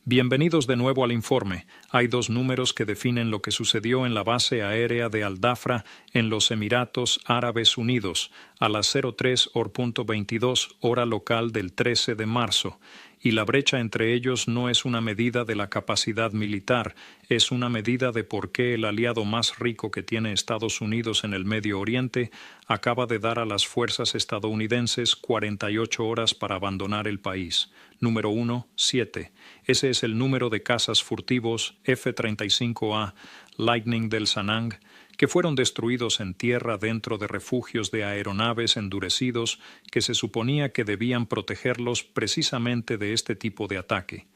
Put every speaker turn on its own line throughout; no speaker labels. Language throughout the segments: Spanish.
Bienvenidos de nuevo al informe. Hay dos números que definen lo que sucedió en la base aérea de Al-Dhafra en los Emiratos Árabes Unidos a las 03:22 hora local del 13 de marzo. Y la brecha entre ellos no es una medida de la capacidad militar, es una medida de por qué el aliado más rico que tiene Estados Unidos en el Medio Oriente acaba de dar a las fuerzas estadounidenses 48 horas para abandonar el país. Número 1, 7. Ese es el número de cazas furtivos F-35A Lightning del Sanang que fueron destruidos en tierra dentro de refugios de aeronaves endurecidos que se suponía que debían protegerlos precisamente de este tipo de ataque.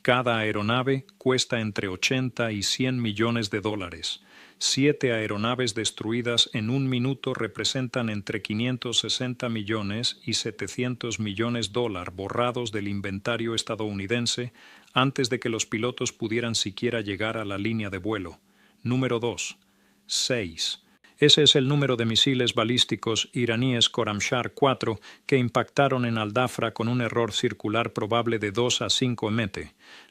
Cada aeronave cuesta entre 80 y 100 millones de dólares. 7 aeronaves destruidas en un minuto representan entre 560 millones y 700 millones dólares borrados del inventario estadounidense antes de que los pilotos pudieran siquiera llegar a la línea de vuelo. Número 2. 6. Ese es el número de misiles balísticos iraníes Khorramshahr-4 que impactaron en Al-Dhafra con un error circular probable de 2 a 5 mt,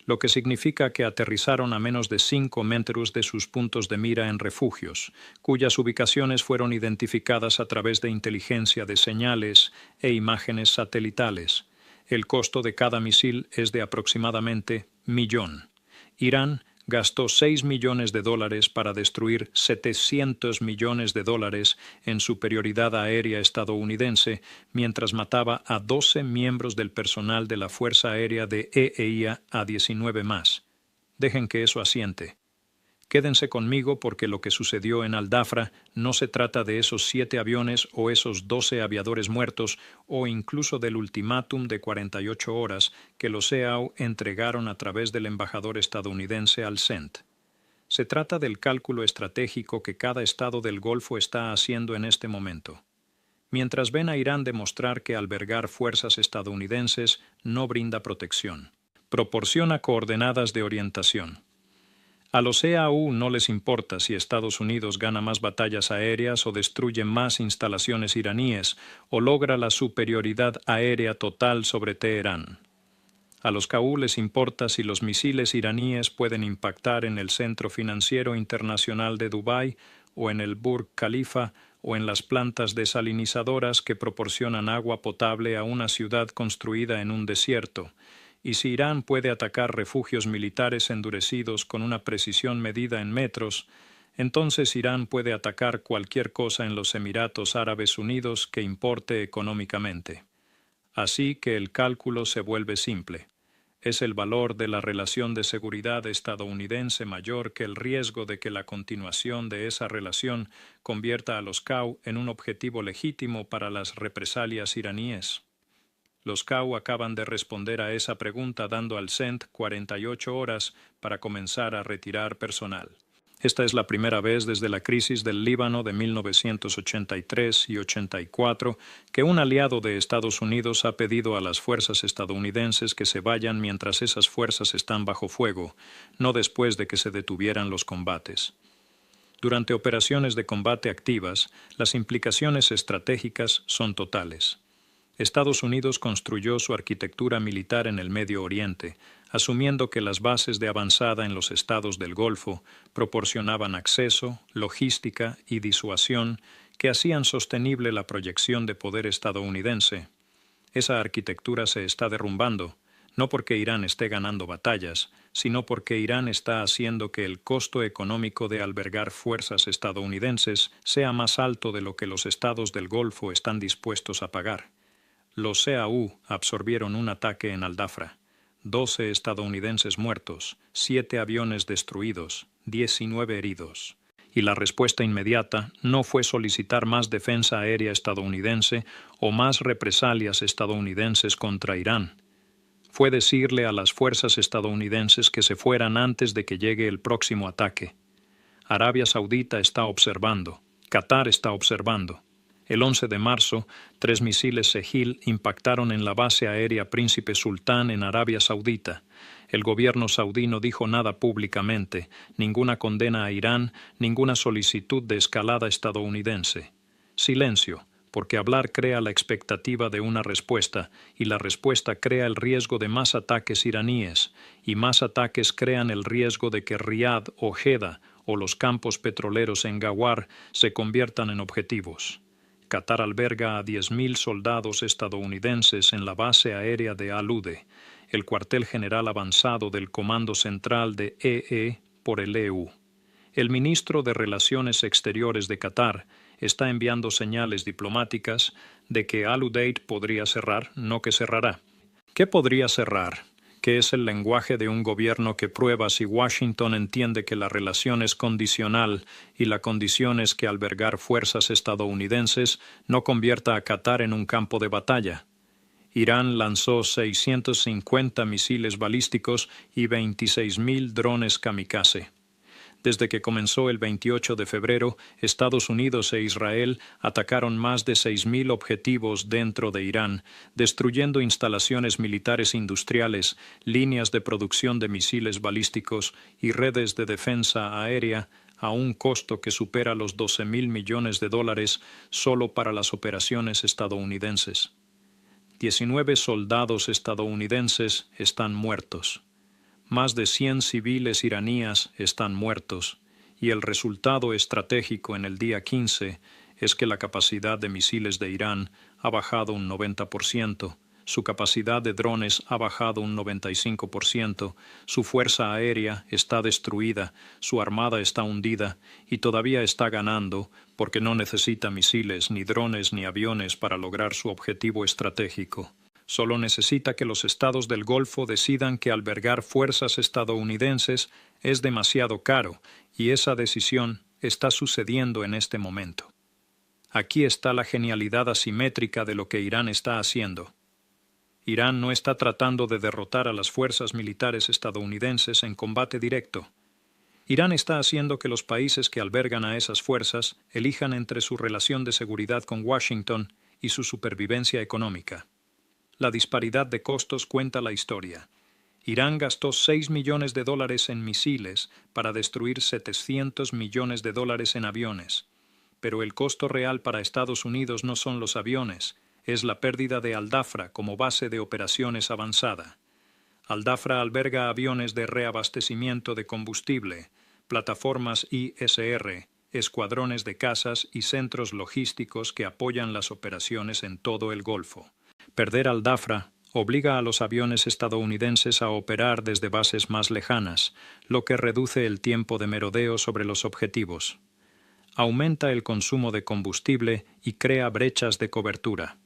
lo que significa que aterrizaron a menos de 5 metros de sus puntos de mira en refugios, cuyas ubicaciones fueron identificadas a través de inteligencia de señales e imágenes satelitales. El costo de cada misil es de aproximadamente $1.000.000. Irán gastó $6 millones para destruir $700 millones en superioridad aérea estadounidense, mientras mataba a 12 miembros del personal de la Fuerza Aérea de EEIA a 19 más. Dejen que eso asiente. Quédense conmigo porque lo que sucedió en Al-Dhafra no se trata de esos 7 aviones o esos 12 aviadores muertos o incluso del ultimátum de 48 horas que los EAU entregaron a través del embajador estadounidense al CENT. Se trata del cálculo estratégico que cada estado del Golfo está haciendo en este momento. Mientras ven a Irán demostrar que albergar fuerzas estadounidenses no brinda protección. Proporciona coordenadas de orientación. A los EAU no les importa si Estados Unidos gana más batallas aéreas o destruye más instalaciones iraníes o logra la superioridad aérea total sobre Teherán. A los KU les importa si los misiles iraníes pueden impactar en el centro financiero internacional de Dubái o en el Burj Khalifa o en las plantas desalinizadoras que proporcionan agua potable a una ciudad construida en un desierto. Y si Irán puede atacar refugios militares endurecidos con una precisión medida en metros, entonces Irán puede atacar cualquier cosa en los Emiratos Árabes Unidos que importe económicamente. Así que el cálculo se vuelve simple. Es el valor de la relación de seguridad estadounidense mayor que el riesgo de que la continuación de esa relación convierta a los KAU en un objetivo legítimo para las represalias iraníes. Los KAU acaban de responder a esa pregunta dando al CENT 48 horas para comenzar a retirar personal. Esta es la primera vez desde la crisis del Líbano de 1983 y 84 que un aliado de Estados Unidos ha pedido a las fuerzas estadounidenses que se vayan mientras esas fuerzas están bajo fuego, no después de que se detuvieran los combates. Durante operaciones de combate activas, las implicaciones estratégicas son totales. Estados Unidos construyó su arquitectura militar en el Medio Oriente, asumiendo que las bases de avanzada en los estados del Golfo proporcionaban acceso, logística y disuasión que hacían sostenible la proyección de poder estadounidense. Esa arquitectura se está derrumbando, no porque Irán esté ganando batallas, sino porque Irán está haciendo que el costo económico de albergar fuerzas estadounidenses sea más alto de lo que los estados del Golfo están dispuestos a pagar. Los EAU absorbieron un ataque en Al-Dhafra. 12 estadounidenses muertos, 7 aviones destruidos, 19 heridos. Y la respuesta inmediata no fue solicitar más defensa aérea estadounidense o más represalias estadounidenses contra Irán. Fue decirle a las fuerzas estadounidenses que se fueran antes de que llegue el próximo ataque. Arabia Saudita está observando. Qatar está observando. El 11 de marzo, 3 misiles Sejil impactaron en la base aérea Príncipe Sultán en Arabia Saudita. El gobierno saudí no dijo nada públicamente, ninguna condena a Irán, ninguna solicitud de escalada estadounidense. Silencio, porque hablar crea la expectativa de una respuesta, y la respuesta crea el riesgo de más ataques iraníes, y más ataques crean el riesgo de que Riad o Jeddah o los campos petroleros en Ghawar se conviertan en objetivos. Qatar alberga a 10.000 soldados estadounidenses en la base aérea de Al-Ude, el cuartel general avanzado del Comando Central de por el EU. El ministro de Relaciones Exteriores de Qatar está enviando señales diplomáticas de que Al-Udeid podría cerrar, no que cerrará. ¿Qué podría cerrar? Que es el lenguaje de un gobierno que prueba si Washington entiende que la relación es condicional y la condición es que albergar fuerzas estadounidenses no convierta a Qatar en un campo de batalla. Irán lanzó 650 misiles balísticos y 26.000 drones kamikaze. Desde que comenzó el 28 de febrero, Estados Unidos e Israel atacaron más de 6.000 objetivos dentro de Irán, destruyendo instalaciones militares industriales, líneas de producción de misiles balísticos y redes de defensa aérea a un costo que supera los $12.000 millones solo para las operaciones estadounidenses. 19 soldados estadounidenses están muertos. Más de 100 civiles iraníes están muertos, y el resultado estratégico en el día 15 es que la capacidad de misiles de Irán ha bajado un 90%, su capacidad de drones ha bajado un 95%, su fuerza aérea está destruida, su armada está hundida y todavía está ganando porque no necesita misiles, ni drones, ni aviones para lograr su objetivo estratégico. Solo necesita que los estados del Golfo decidan que albergar fuerzas estadounidenses es demasiado caro, y esa decisión está sucediendo en este momento. Aquí está la genialidad asimétrica de lo que Irán está haciendo. Irán no está tratando de derrotar a las fuerzas militares estadounidenses en combate directo. Irán está haciendo que los países que albergan a esas fuerzas elijan entre su relación de seguridad con Washington y su supervivencia económica. La disparidad de costos cuenta la historia. Irán gastó $6 millones en misiles para destruir $700 millones en aviones. Pero el costo real para Estados Unidos no son los aviones, es la pérdida de Al-Dafra como base de operaciones avanzada. Al-Dafra alberga aviones de reabastecimiento de combustible, plataformas ISR, escuadrones de cazas y centros logísticos que apoyan las operaciones en todo el Golfo. Perder Al-Dafra obliga a los aviones estadounidenses a operar desde bases más lejanas, lo que reduce el tiempo de merodeo sobre los objetivos. Aumenta el consumo de combustible y crea brechas de cobertura.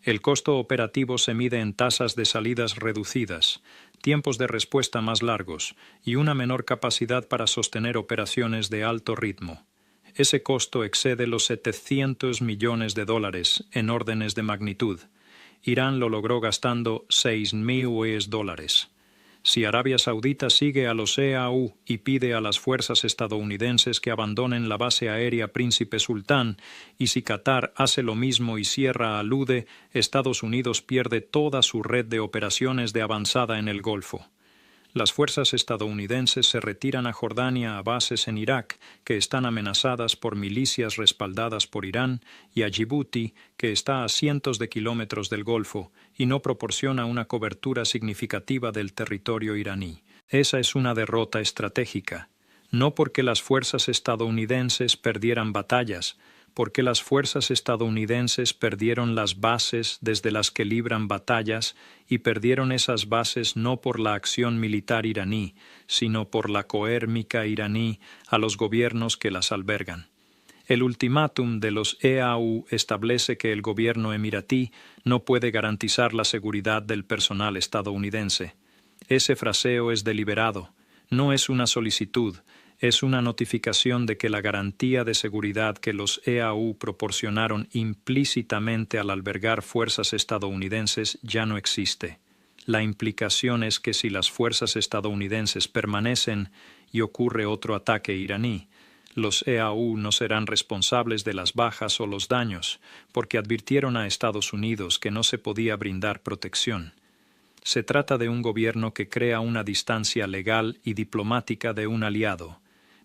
El costo operativo se mide en tasas de salidas reducidas, tiempos de respuesta más largos y una menor capacidad para sostener operaciones de alto ritmo. Ese costo excede los $700 millones en órdenes de magnitud. Irán lo logró gastando $6.000. Si Arabia Saudita sigue a los EAU y pide a las fuerzas estadounidenses que abandonen la base aérea Príncipe Sultán, y si Qatar hace lo mismo y cierra Al-Ude, Estados Unidos pierde toda su red de operaciones de avanzada en el Golfo. Las fuerzas estadounidenses se retiran a Jordania a bases en Irak, que están amenazadas por milicias respaldadas por Irán, y a Djibouti, que está a cientos de kilómetros del Golfo y no proporciona una cobertura significativa del territorio iraní. Esa es una derrota estratégica, no porque las fuerzas estadounidenses perdieran batallas, porque las fuerzas estadounidenses perdieron las bases desde las que libran batallas y perdieron esas bases no por la acción militar iraní, sino por la coérmica iraní a los gobiernos que las albergan. El ultimátum de los EAU establece que el gobierno emiratí no puede garantizar la seguridad del personal estadounidense. Ese fraseo es deliberado, no es una solicitud, es una notificación de que la garantía de seguridad que los EAU proporcionaron implícitamente al albergar fuerzas estadounidenses ya no existe. La implicación es que si las fuerzas estadounidenses permanecen y ocurre otro ataque iraní, los EAU no serán responsables de las bajas o los daños, porque advirtieron a Estados Unidos que no se podía brindar protección. Se trata de un gobierno que crea una distancia legal y diplomática de un aliado,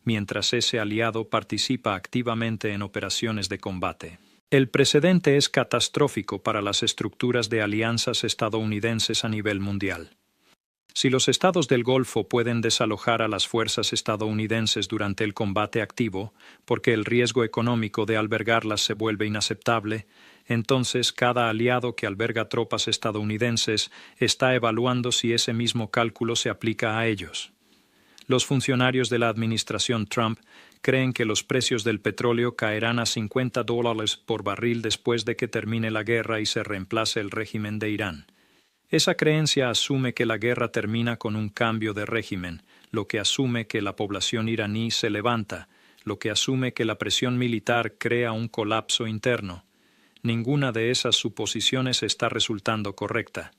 mientras ese aliado participa activamente en operaciones de combate. El precedente es catastrófico para las estructuras de alianzas estadounidenses a nivel mundial. Si los estados del Golfo pueden desalojar a las fuerzas estadounidenses durante el combate activo, porque el riesgo económico de albergarlas se vuelve inaceptable, entonces cada aliado que alberga tropas estadounidenses está evaluando si ese mismo cálculo se aplica a ellos. Los funcionarios de la administración Trump creen que los precios del petróleo caerán a $50 por barril después de que termine la guerra y se reemplace el régimen de Irán. Esa creencia asume que la guerra termina con un cambio de régimen, lo que asume que la población iraní se levanta, lo que asume que la presión militar crea un colapso interno. Ninguna de esas suposiciones está resultando correcta.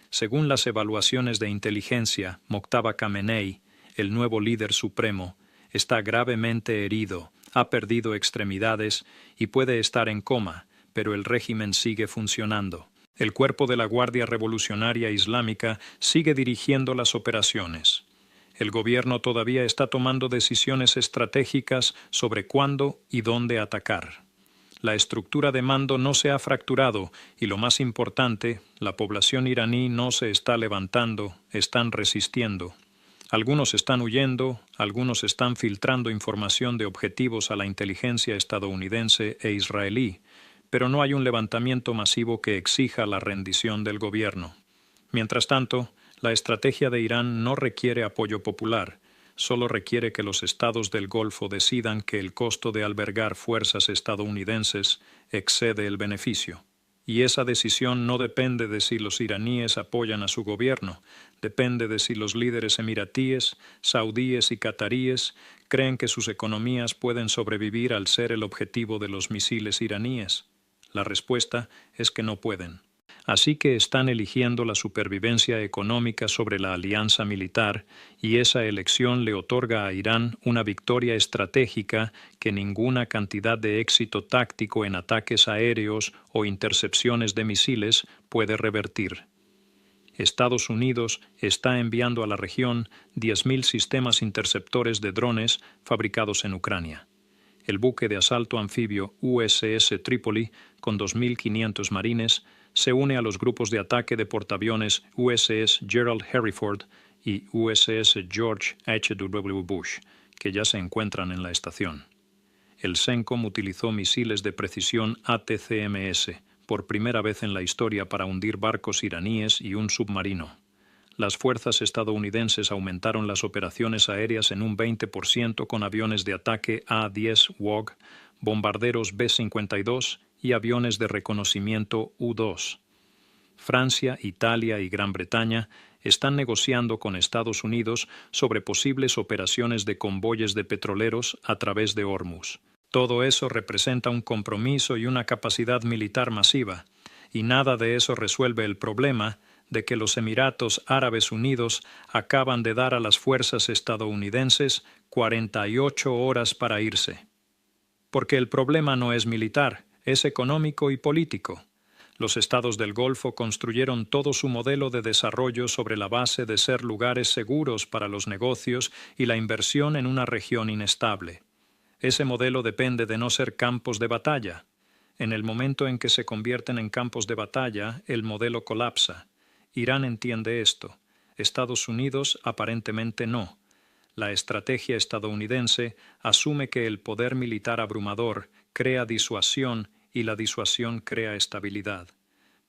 Según las evaluaciones de inteligencia, Mojtaba Khamenei, el nuevo líder supremo, está gravemente herido, ha perdido extremidades y puede estar en coma, pero el régimen sigue funcionando. El cuerpo de la Guardia Revolucionaria Islámica sigue dirigiendo las operaciones. El gobierno todavía está tomando decisiones estratégicas sobre cuándo y dónde atacar. La estructura de mando no se ha fracturado y, lo más importante, la población iraní no se está levantando, están resistiendo. Algunos están huyendo, algunos están filtrando información de objetivos a la inteligencia estadounidense e israelí, pero no hay un levantamiento masivo que exija la rendición del gobierno. Mientras tanto, la estrategia de Irán no requiere apoyo popular, solo requiere que los estados del Golfo decidan que el costo de albergar fuerzas estadounidenses excede el beneficio. Y esa decisión no depende de si los iraníes apoyan a su gobierno, depende de si los líderes emiratíes, saudíes y cataríes creen que sus economías pueden sobrevivir al ser el objetivo de los misiles iraníes. La respuesta es que no pueden. Así que están eligiendo la supervivencia económica sobre la alianza militar, y esa elección le otorga a Irán una victoria estratégica que ninguna cantidad de éxito táctico en ataques aéreos o intercepciones de misiles puede revertir. Estados Unidos está enviando a la región 10.000 sistemas interceptores de drones fabricados en Ucrania. El buque de asalto anfibio USS Trípoli, con 2.500 marines, se une a los grupos de ataque de portaaviones USS Gerald Hereford y USS George H.W. Bush, que ya se encuentran en la estación. El CENTCOM utilizó misiles de precisión ATCMS por primera vez en la historia para hundir barcos iraníes y un submarino. Las fuerzas estadounidenses aumentaron las operaciones aéreas en un 20% con aviones de ataque A-10 WOG, bombarderos B-52 y aviones de reconocimiento U-2. Francia, Italia y Gran Bretaña están negociando con Estados Unidos sobre posibles operaciones de convoyes de petroleros a través de Hormuz. Todo eso representa un compromiso y una capacidad militar masiva, y nada de eso resuelve el problema de que los Emiratos Árabes Unidos acaban de dar a las fuerzas estadounidenses 48 horas para irse. Porque el problema no es militar, es económico y político. Los estados del Golfo construyeron todo su modelo de desarrollo sobre la base de ser lugares seguros para los negocios y la inversión en una región inestable. Ese modelo depende de no ser campos de batalla. En el momento en que se convierten en campos de batalla, el modelo colapsa. Irán entiende esto. Estados Unidos aparentemente no. La estrategia estadounidense asume que el poder militar abrumador crea disuasión y la disuasión crea estabilidad.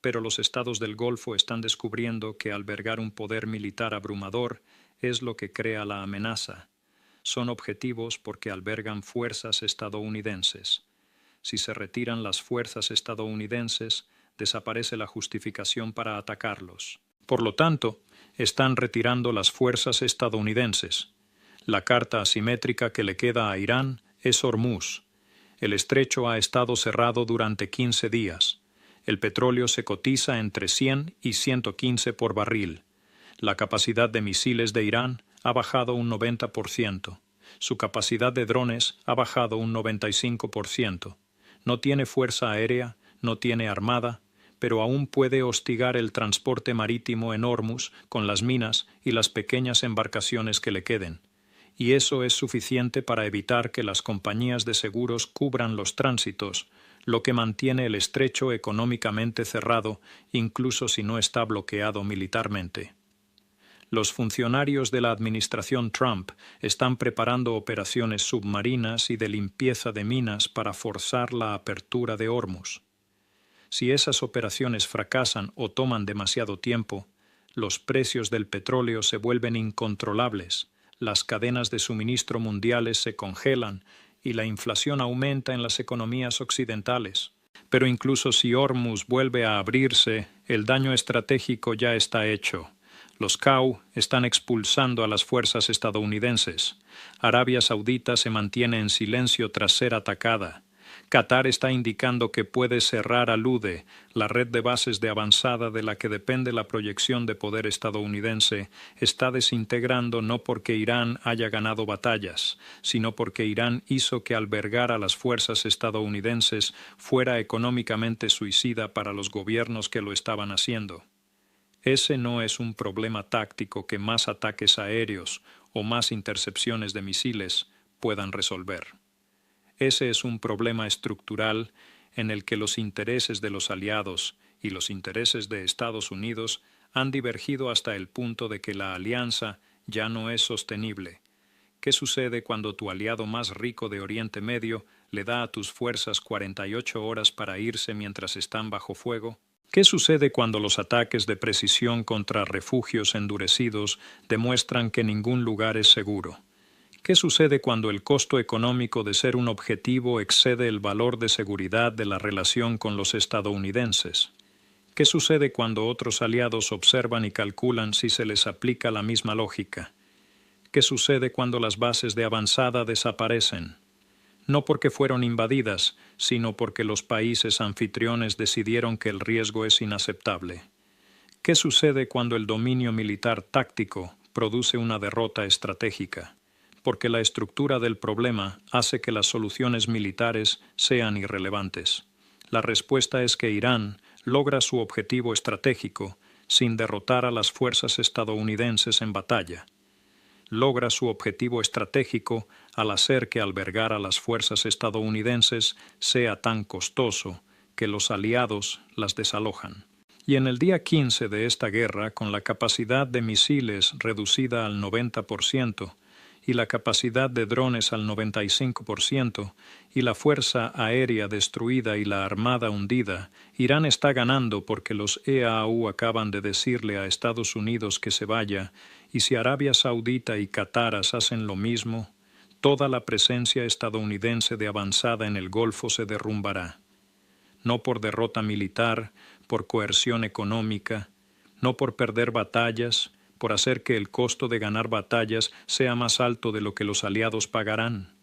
Pero los estados del Golfo están descubriendo que albergar un poder militar abrumador es lo que crea la amenaza. Son objetivos porque albergan fuerzas estadounidenses. Si se retiran las fuerzas estadounidenses, desaparece la justificación para atacarlos. Por lo tanto, están retirando las fuerzas estadounidenses. La carta asimétrica que le queda a Irán es Hormuz. El estrecho ha estado cerrado durante 15 días. El petróleo se cotiza entre 100 y 115 por barril. La capacidad de misiles de Irán ha bajado un 90%. Su capacidad de drones ha bajado un 95%. No tiene fuerza aérea, no tiene armada, pero aún puede hostigar el transporte marítimo en Hormuz con las minas y las pequeñas embarcaciones que le queden. Y eso es suficiente para evitar que las compañías de seguros cubran los tránsitos, lo que mantiene el estrecho económicamente cerrado, incluso si no está bloqueado militarmente. Los funcionarios de la administración Trump están preparando operaciones submarinas y de limpieza de minas para forzar la apertura de Hormuz. Si esas operaciones fracasan o toman demasiado tiempo, los precios del petróleo se vuelven incontrolables, las cadenas de suministro mundiales se congelan y la inflación aumenta en las economías occidentales. Pero incluso si Hormuz vuelve a abrirse, el daño estratégico ya está hecho. Los CAU están expulsando a las fuerzas estadounidenses. Arabia Saudita se mantiene en silencio tras ser atacada. Qatar está indicando que puede cerrar al-Ude, la red de bases de avanzada de la que depende la proyección de poder estadounidense, está desintegrando no porque Irán haya ganado batallas, sino porque Irán hizo que albergar a las fuerzas estadounidenses fuera económicamente suicida para los gobiernos que lo estaban haciendo. Ese no es un problema táctico que más ataques aéreos o más intercepciones de misiles puedan resolver. Ese es un problema estructural en el que los intereses de los aliados y los intereses de Estados Unidos han divergido hasta el punto de que la alianza ya no es sostenible. ¿Qué sucede cuando tu aliado más rico de Oriente Medio le da a tus fuerzas 48 horas para irse mientras están bajo fuego? ¿Qué sucede cuando los ataques de precisión contra refugios endurecidos demuestran que ningún lugar es seguro? ¿Qué sucede cuando el costo económico de ser un objetivo excede el valor de seguridad de la relación con los estadounidenses? ¿Qué sucede cuando otros aliados observan y calculan si se les aplica la misma lógica? ¿Qué sucede cuando las bases de avanzada desaparecen? No porque fueron invadidas, sino porque los países anfitriones decidieron que el riesgo es inaceptable. ¿Qué sucede cuando el dominio militar táctico produce una derrota estratégica? Porque la estructura del problema hace que las soluciones militares sean irrelevantes. La respuesta es que Irán logra su objetivo estratégico sin derrotar a las fuerzas estadounidenses en batalla. Logra su objetivo estratégico al hacer que albergar a las fuerzas estadounidenses sea tan costoso que los aliados las desalojan. Y en el día 15 de esta guerra, con la capacidad de misiles reducida al 90%, y la capacidad de drones al 95%, y la fuerza aérea destruida y la armada hundida, Irán está ganando porque los EAU acaban de decirle a Estados Unidos que se vaya, y si Arabia Saudita y Qatar hacen lo mismo, toda la presencia estadounidense de avanzada en el Golfo se derrumbará. No por derrota militar, por coerción económica, no por perder batallas, por hacer que el costo de ganar batallas sea más alto de lo que los aliados pagarán.